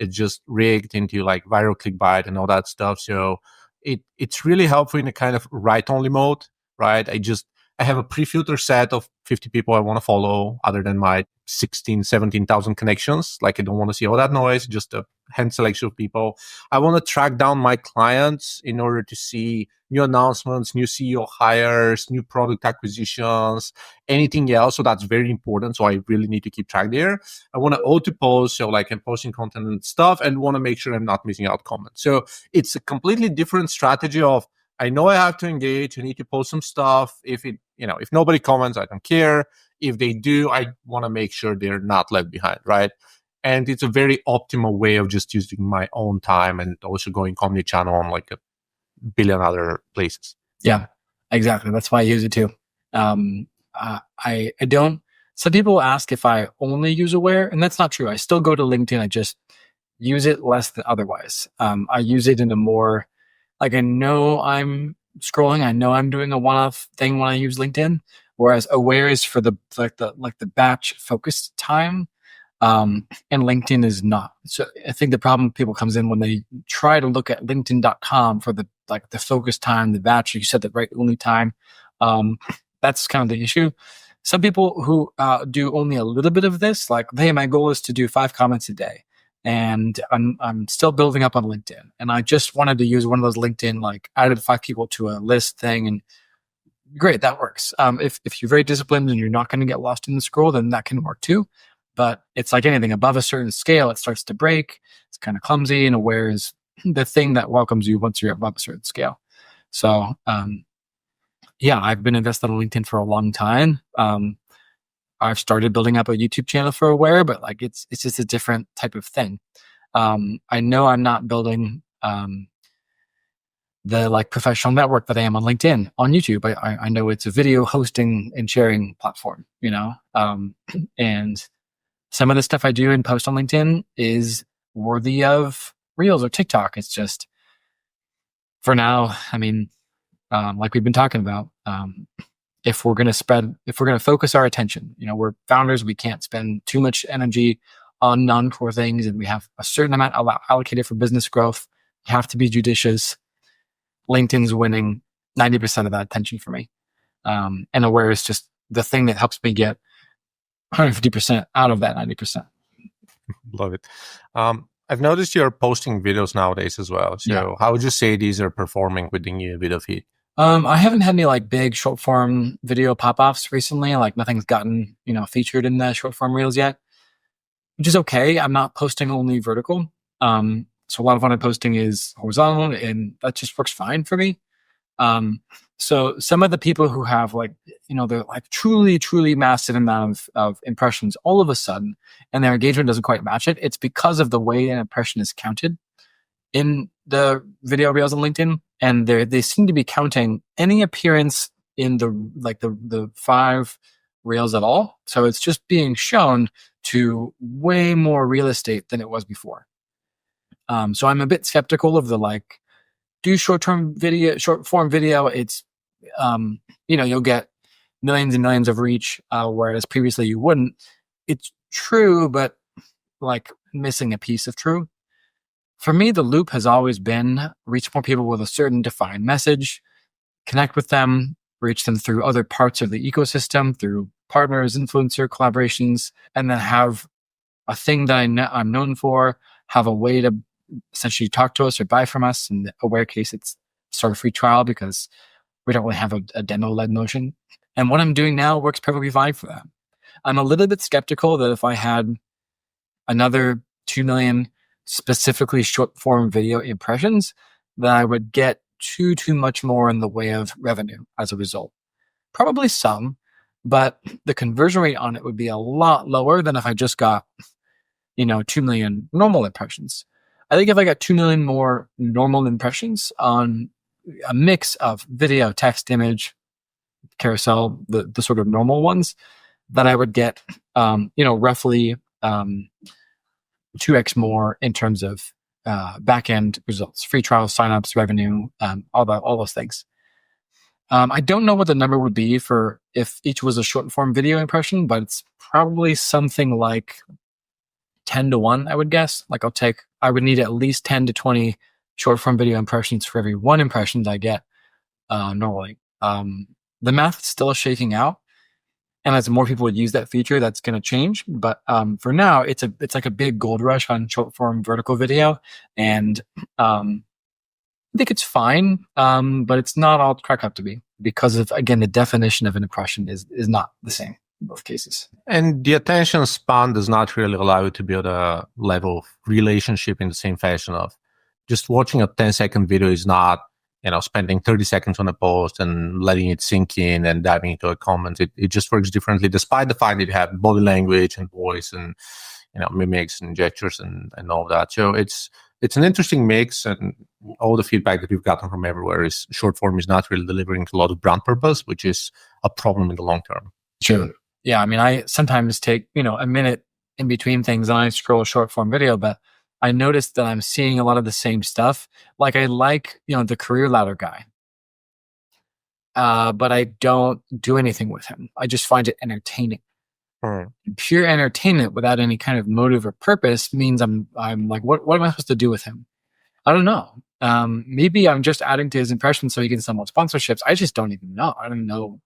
It's just rigged into like viral clickbait and all that stuff. So it's really helpful in a kind of write-only mode, right? I have a pre-filter set of 50 people I want to follow other than my 17,000 connections. Like I don't want to see all that noise, just a hand selection of people. I want to track down my clients in order to see new announcements, new CEO hires, new product acquisitions, anything else. So that's very important. So I really need to keep track there. I want to auto post. So like I'm posting content and stuff and want to make sure I'm not missing out comments. So it's a completely different strategy of, I know I have to engage. I need to post some stuff. If nobody comments, I don't care. If they do, I want to make sure they're not left behind, right? And it's a very optimal way of just using my own time and also going omni-channel on like a billion other places. Yeah, exactly. That's why I use it too. I don't. Some people ask if I only use Aware, and that's not true. I still go to LinkedIn. I just use it less than otherwise. I use it in a more like I know I'm scrolling. I know I'm doing a one-off thing when I use LinkedIn. Whereas Aware is for the batch focused time. And LinkedIn is not. So I think the problem people comes in when they try to look at LinkedIn.com for the focus time, the batch. You said the right only time. That's kind of the issue. Some people who do only a little bit of this, like, hey, my goal is to do 5 comments a day. and I'm still building up on LinkedIn. And I just wanted to use one of those LinkedIn, like added 5 people to a list thing, and great, that works. If you're very disciplined and you're not going to get lost in the scroll, then that can work too. But it's like anything above a certain scale, it starts to break. It's kind of clumsy, and Aware is the thing that welcomes you once you're above a certain scale. So, yeah, I've been invested in LinkedIn for a long time. I've started building up a YouTube channel for Aware, but like it's just a different type of thing. I know I'm not building the like professional network that I am on LinkedIn, on YouTube. I know it's a video hosting and sharing platform, and some of the stuff I do and post on LinkedIn is worthy of Reels or TikTok. It's just for now. I mean, like we've been talking about, if we're going to focus our attention, we're founders, we can't spend too much energy on non-core things, and we have a certain amount allocated for business growth. You have to be judicious. LinkedIn's winning 90% of that attention for me. And Aware is just the thing that helps me get 150% out of that 90%. Love it. I've noticed you're posting videos nowadays as well. So how would you say these are performing with the new video feed? I haven't had any like big short form video pop-offs recently. Like nothing's gotten, featured in the short form reels yet, which is okay. I'm not posting only vertical. So a lot of what I'm posting is horizontal, and that just works fine for me. So some of the people who have they're like truly, truly massive amount of impressions all of a sudden, and their engagement doesn't quite match it. It's because of the way an impression is counted in the video reels on LinkedIn, and they seem to be counting any appearance in the 5 reels at all. So it's just being shown to way more real estate than it was before. So I'm a bit skeptical of the do short form video. It's you'll get millions and millions of reach, whereas previously you wouldn't. It's true, but like missing a piece of true. For me, the loop has always been reach more people with a certain defined message, connect with them, reach them through other parts of the ecosystem, through partners, influencer collaborations, and then have a thing that I'm known for, have a way to essentially talk to us or buy from us. In the Aware case, it's sort of free trial because we don't really have a demo-led motion. And what I'm doing now works perfectly fine for that. I'm a little bit skeptical that if I had another 2 million specifically short form video impressions, that I would get too much more in the way of revenue as a result. Probably some, but the conversion rate on it would be a lot lower than if I just got 2 million normal impressions. I think if I got 2 million more normal impressions on a mix of video, text, image, carousel, the sort of normal ones, that I would get, roughly 2x more in terms of back-end results, free trial signups, revenue, all those things. I don't know what the number would be for if each was a short form video impression, but it's probably something like 10 to 1, I would guess. I would need at least 10 to 20 short form video impressions for every 1 impression that I get normally. The math is still shaking out, and as more people would use that feature, that's going to change. But for now, it's like a big gold rush on short form vertical video, and I think it's fine, but it's not all cracked up to be because of, again, the definition of an impression is not the same in both cases. And the attention span does not really allow you to build a level of relationship in the same fashion of just watching a 10-second video is not, spending 30 seconds on a post and letting it sink in and diving into a comment. It just works differently, despite the fact that you have body language and voice and, mimics and gestures and all that. So it's an interesting mix, and all the feedback that we've gotten from everywhere is short form is not really delivering a lot of brand purpose, which is a problem in the long term. Sure. Yeah. I mean, I sometimes take, a minute in between things and I scroll a short form video, but I noticed that I'm seeing a lot of the same stuff. Like I like, the career ladder guy. But I don't do anything with him. I just find it entertaining. Pure entertainment without any kind of motive or purpose means I'm like, what am I supposed to do with him? I don't know. Maybe I'm just adding to his impression so he can sell more sponsorships. I just don't even know. I don't know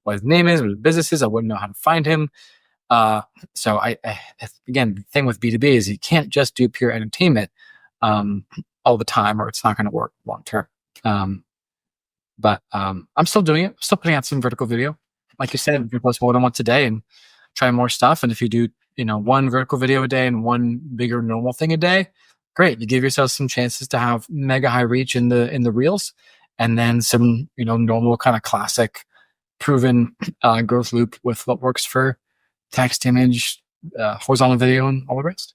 what his name is, what his business is. I wouldn't know how to find him. So again, the thing with B2B is you can't just do pure entertainment um, all the time, or it's not going to work long term. Um, but I'm still doing it. Still putting out some vertical video. Like you said, you post more than once a day and try more stuff. And if you do, one vertical video a day and one bigger normal thing a day, great. You give yourself some chances to have mega high reach in the reels, and then some, normal kind of classic proven growth loop with what works for text, image, horizontal video, and all the rest.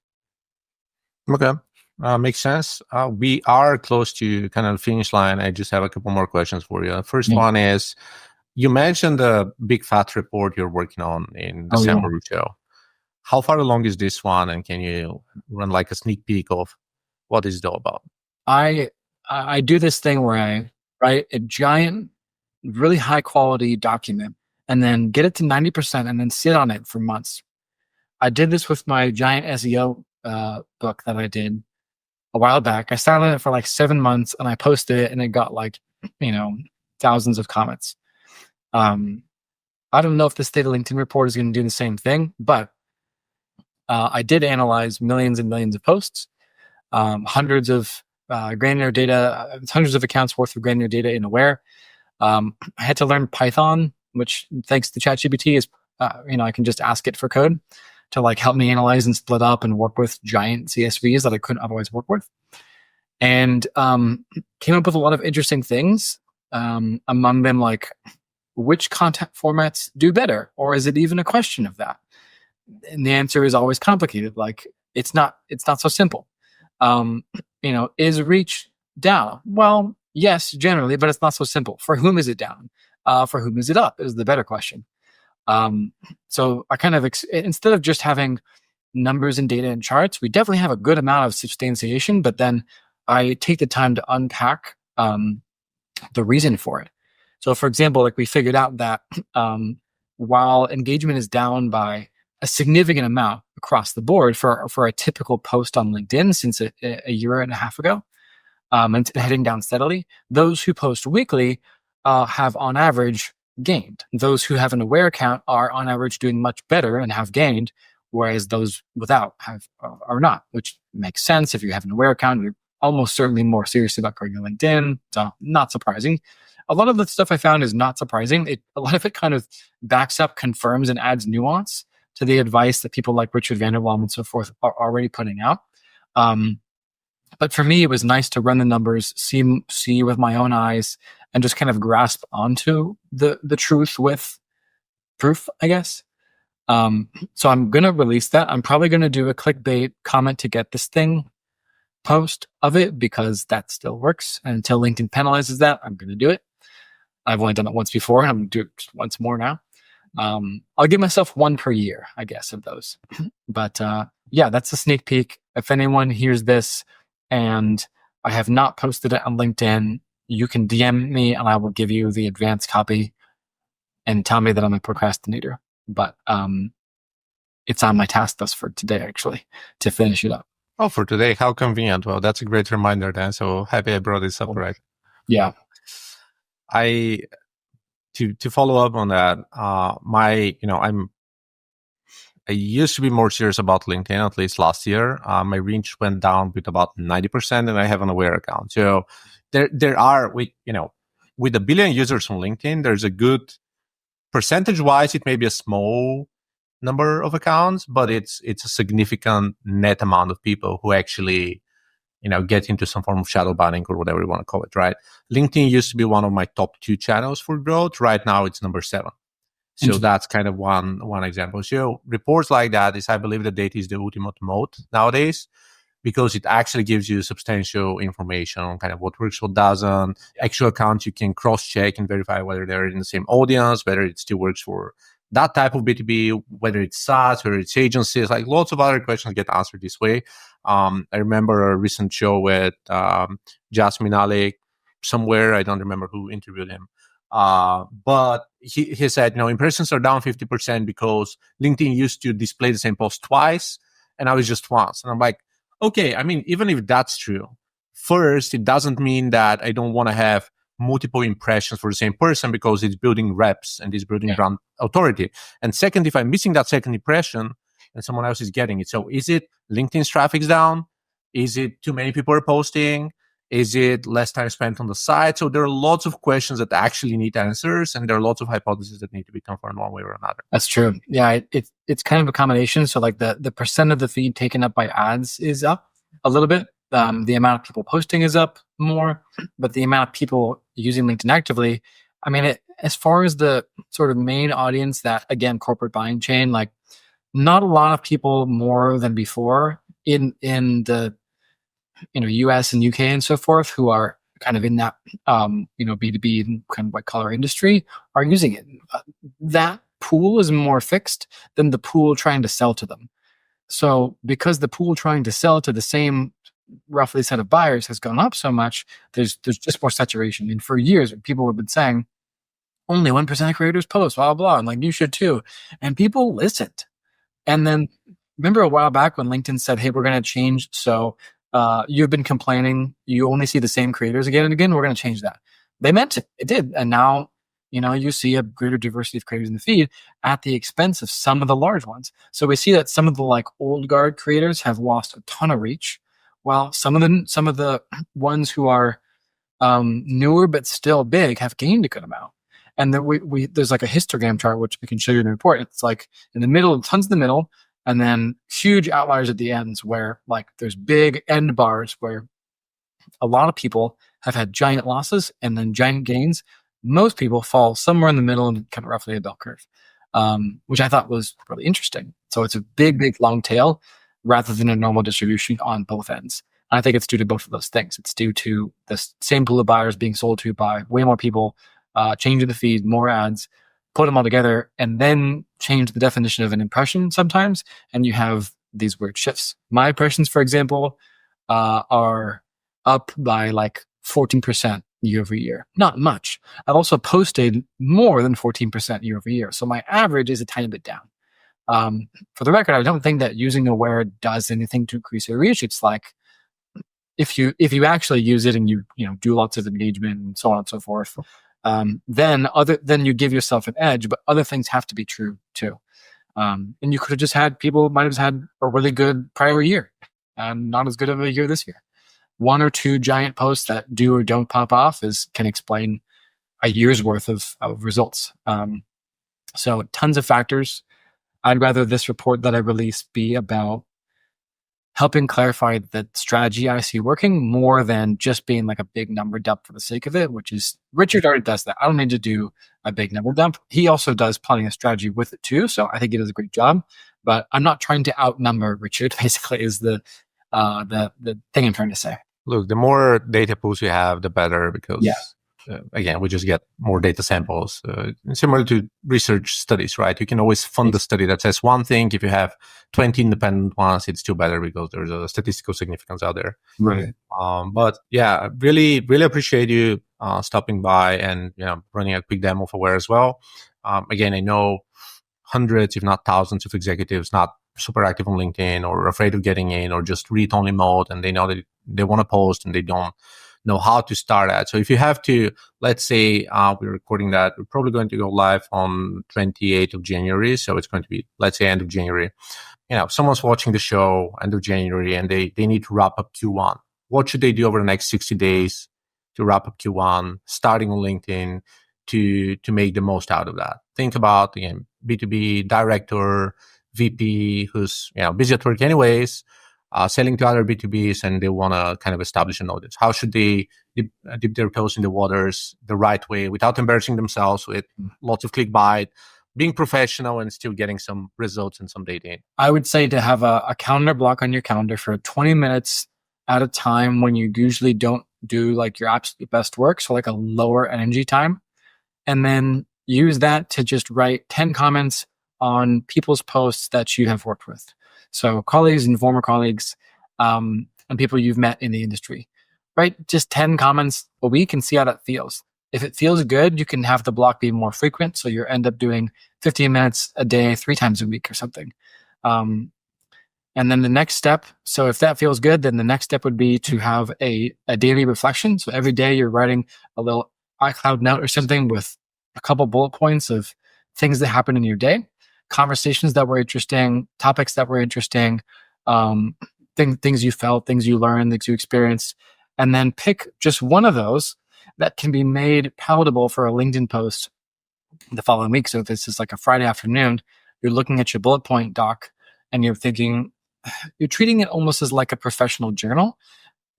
Okay. Makes sense. We are close to kind of the finish line. I just have a couple more questions for you. The first one is, you mentioned the big fat report you're working on in Oh yeah. December show. How far along is this one, and can you run like a sneak peek of what is it all about? I do this thing where I write a giant, really high quality document and then get it to 90% and then sit on it for months. I did this with my giant SEO book that I did a while back. I sat on it for like 7 months and I posted it and it got like, thousands of comments. I don't know if the State of LinkedIn report is going to do the same thing, but I did analyze millions and millions of posts, hundreds of granular data, hundreds of accounts worth of granular data in Aware. I had to learn Python, which thanks to ChatGPT is, I can just ask it for code to like help me analyze and split up and work with giant CSVs that I couldn't otherwise work with. And came up with a lot of interesting things. Among them, like which content formats do better, or is it even a question of that? And the answer is always complicated. Like it's not so simple. Um, is reach down? Well, yes, generally, but it's not so simple. For whom is it down? For whom is it up? Is the better question. So I kind of instead of just having numbers and data and charts, we definitely have a good amount of substantiation, but then I take the time to unpack the reason for it. So, for example, like we figured out that while engagement is down by a significant amount across the board for a typical post on LinkedIn since a year and a half ago, and heading down steadily, those who post weekly have on average gained. Those who have an Aware account are on average doing much better and have gained, whereas those without are not, which makes sense. If you have an Aware account, you're almost certainly more serious about growing your LinkedIn. So not surprising. A lot of the stuff I found is not surprising. A lot of it kind of backs up, confirms, and adds nuance to the advice that people like Richard Vanderwall and so forth are already putting out. But for me, it was nice to run the numbers, see with my own eyes, and just kind of grasp onto the truth with proof, I guess. So I'm gonna release that. I'm probably gonna do a clickbait comment to get this thing post of it because that still works. And until LinkedIn penalizes that, I'm gonna do it. I've only done it once before, and I'm gonna do it once more now. I'll give myself one per year, I guess, of those. But yeah, that's a sneak peek. If anyone hears this and I have not posted it on LinkedIn, you can DM me and I will give you the advanced copy and tell me that I'm a procrastinator. But it's on my task list for today, actually, to finish it up. Oh, for today, how convenient. Well, that's a great reminder then. So happy I brought this up, right? Yeah. To follow up on that, I used to be more serious about LinkedIn, at least last year. My reach went down with about 90%, and I have an Aware account. So there are, with a billion users on LinkedIn, there's a good percentage-wise, it may be a small number of accounts, but it's a significant net amount of people who actually get into some form of shadow banning or whatever you want to call it, right? LinkedIn used to be one of my top 2 channels for growth. Right now, it's number 7. So that's kind of one example. So reports like that is, I believe, the data is the ultimate mode nowadays, because it actually gives you substantial information on kind of what works, what doesn't. Actual accounts you can cross-check and verify whether they're in the same audience, whether it still works for that type of B2B, whether it's SaaS, whether it's agencies, like lots of other questions get answered this way. I remember a recent show with Jasmine Ali somewhere. I don't remember who interviewed him. But he said, impressions are down 50% because LinkedIn used to display the same post twice, and now it's just once. And I'm like, okay, I mean, even if that's true, first, it doesn't mean that I don't want to have multiple impressions for the same person because it's building reps and it's building Yeah. brand authority. And second, if I'm missing that second impression and someone else is getting it. So is it LinkedIn's traffic's down? Is it too many people are posting? Is it less time spent on the site? So there are lots of questions that actually need answers, and there are lots of hypotheses that need to be confirmed one way or another. That's true. Yeah, it's kind of a combination. So like the percent of the feed taken up by ads is up a little bit. The amount of people posting is up more, but the amount of people using LinkedIn actively, I mean, as far as the sort of main audience, that again, corporate buying chain, like not a lot of people more than before in the US and UK and so forth who are kind of in that B2B kind of white collar industry are using it. That pool is more fixed than the pool trying to sell to them. So because the pool trying to sell to the same roughly set of buyers has gone up so much, there's just more saturation. And for years, people have been saying only 1% of creators post, blah, blah, blah. And like, you should too. And people listened. And then remember a while back when LinkedIn said, hey, we're going to change. So you've been complaining. You only see the same creators again and again. We're going to change that. They meant it. It did. And now, you see a greater diversity of creators in the feed at the expense of some of the large ones. So we see that some of the like old guard creators have lost a ton of reach, while some of the ones who are newer but still big have gained a good amount. And then there's like a histogram chart which we can show you in the report. It's like in the middle, tons in the middle, and then huge outliers at the ends where like there's big end bars where a lot of people have had giant losses and then giant gains. Most people fall somewhere in the middle and kind of roughly a bell curve, which I thought was really interesting. So it's a big long tail rather than a normal distribution on both ends. I think it's due to both of those things. It's due to the same pool of buyers being sold to by way more people, changing the feed, more ads, put them all together, and then change the definition of an impression sometimes, and you have these weird shifts. My impressions, for example, are up by like 14% year over year. Not much. I've also posted more than 14% year over year. So my average is a tiny bit down. For the record, I don't think that using Aware does anything to increase your reach. It's like if you actually use it and you do lots of engagement and so on and so forth, then you give yourself an edge. But other things have to be true too. And you could have just had people might have had a really good prior year and not as good of a year this year. One or two giant posts that do or don't pop off can explain a year's worth of results. So tons of factors. I'd rather this report that I release be about helping clarify the strategy I see working more than just being like a big number dump for the sake of it, which is Richard already does that. I don't need to do a big number dump. He also does plenty of strategy with it too. So I think he does a great job, but I'm not trying to outnumber Richard basically is the thing I'm trying to say. Look, the more data pools you have, the better because again, we just get more data samples. Similar to research studies, right? You can always fund the study that says one thing. If you have 20 independent ones, it's still better because there's a statistical significance out there. Right. But yeah, really appreciate you stopping by and running a quick demo of Aware as well. Again, I know hundreds, if not thousands, of executives not super active on LinkedIn or afraid of getting in or just read-only mode, and they know that they want to post and they don't know how to start at. So if you have to, let's say we're recording that, we're probably going to go live on 28th of January. So it's going to be, let's say, end of January. If someone's watching the show end of January and they need to wrap up Q1, what should they do over the next 60 days to wrap up Q1, starting on LinkedIn to make the most out of that? Think about, again, B2B director, VP who's busy at work anyways, selling to other B2Bs, and they want to kind of establish an audience. How should they dip their toes in the waters the right way without embarrassing themselves with lots of clickbait, being professional and still getting some results and some data in? I would say to have a calendar block on your calendar for 20 minutes at a time when you usually don't do like your absolute best work. So like a lower energy time. And then use that to just write 10 comments on people's posts that you have worked with. So colleagues and former colleagues, and people you've met in the industry. Write just 10 comments a week and see how that feels. If it feels good, you can have the block be more frequent. So you end up doing 15 minutes a day, 3 times a week or something. And then the next step, so if that feels good, then the next step would be to have a daily reflection. So every day you're writing a little iCloud note or something with a couple bullet points of things that happened in your day, conversations that were interesting, topics that were interesting, um, things you felt, things you learned, things you experienced, and then pick just one of those that can be made palatable for a LinkedIn post the following week. So if this is like a Friday afternoon, you're looking at your bullet point doc and you're thinking, you're treating it almost as like a professional journal,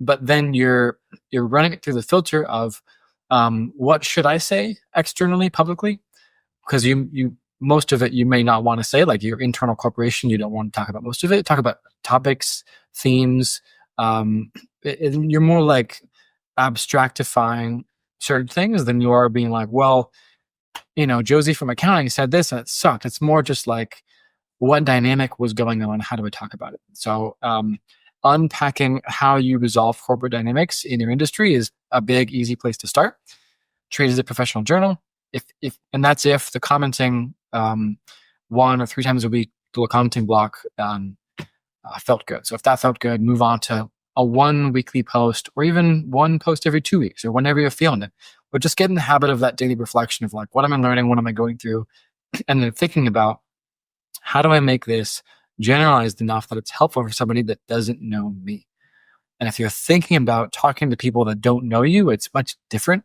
but then you're running it through the filter of what should I say externally, publicly? Because you most of it you may not want to say, like your internal corporation, you don't want to talk about most of it. Talk about topics, themes. You're more like abstractifying certain things than you are being like, well, Josie from accounting said this and it sucked. It's more just like what dynamic was going on, how do we talk about it? So unpacking how you resolve corporate dynamics in your industry is a big, easy place to start. Treat it as a professional journal. And that's if the commenting 1 or 3 times a week, the commenting block felt good. So if that felt good, move on to a 1 weekly post, or even 1 post every 2 weeks, or whenever you're feeling it. But just get in the habit of that daily reflection of like, what am I learning? What am I going through? And then thinking about, how do I make this generalized enough that it's helpful for somebody that doesn't know me? And if you're thinking about talking to people that don't know you, it's much different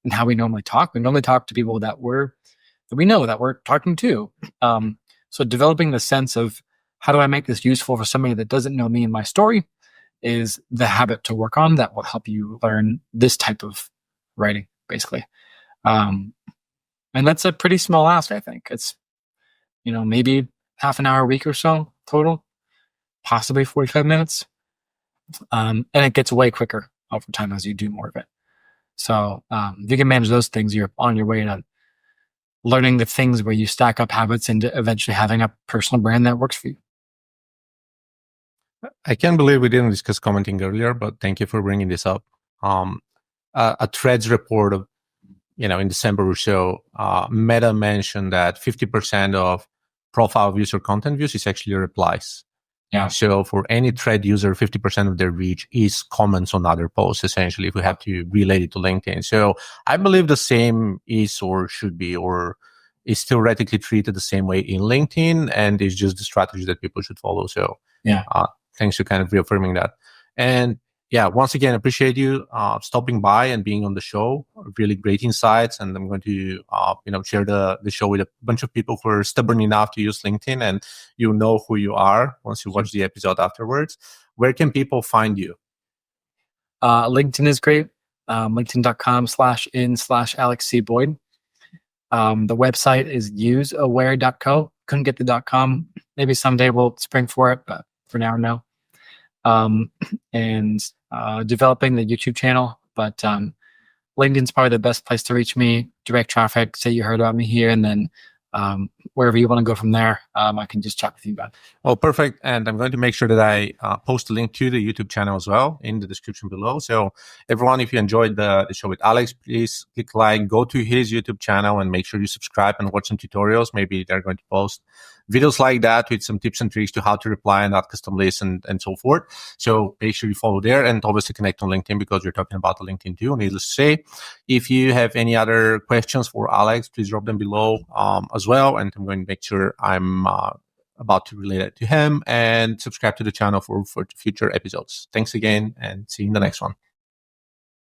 than how we normally talk. We normally talk to people that we know that we're talking to. So developing the sense of, how do I make this useful for somebody that doesn't know me and my story, is the habit to work on that will help you learn this type of writing, basically. And that's a pretty small ask, I think. It's, maybe half an hour a week or so total, possibly 45 minutes. And it gets way quicker over time as you do more of it. So if you can manage those things, you're on your way to learning the things where you stack up habits into eventually having a personal brand that works for you. I can't believe we didn't discuss commenting earlier, but thank you for bringing this up. A Threads report of, in December or so, Meta mentioned that 50% of profile views or content views is actually replies. Yeah. So for any thread user, 50% of their reach is comments on other posts, essentially, if we have to relate it to LinkedIn. So I believe the same is, or should be, or is theoretically treated the same way in LinkedIn, and it's just the strategy that people should follow. So yeah, thanks for kind of reaffirming that. And yeah, once again, appreciate you stopping by and being on the show. Really great insights, and I'm going to share the show with a bunch of people who are stubborn enough to use LinkedIn, and you know who you are once you watch the episode afterwards. Where can people find you? LinkedIn is great. LinkedIn.com/in/Alex C. Boyd. The website is useaware.co. Couldn't get the .com. Maybe someday we'll spring for it, but for now, no. And developing the YouTube channel, but LinkedIn's probably the best place to reach me. Direct traffic, say you heard about me here, and then wherever you want to go from there, I can just chat with you about it. Oh, perfect. And I'm going to make sure that I post a link to the YouTube channel as well in the description below. So everyone, if you enjoyed the show with Alex, please click like, go to his YouTube channel and make sure you subscribe and watch some tutorials. Maybe they're going to post videos like that with some tips and tricks to how to reply and add custom lists and so forth. So make sure you follow there, and obviously connect on LinkedIn because we're talking about the LinkedIn too, needless to say. If you have any other questions for Alex, please drop them below as well. And I'm going to make sure I'm about to relay it to him, and subscribe to the channel for future episodes. Thanks again, and see you in the next one.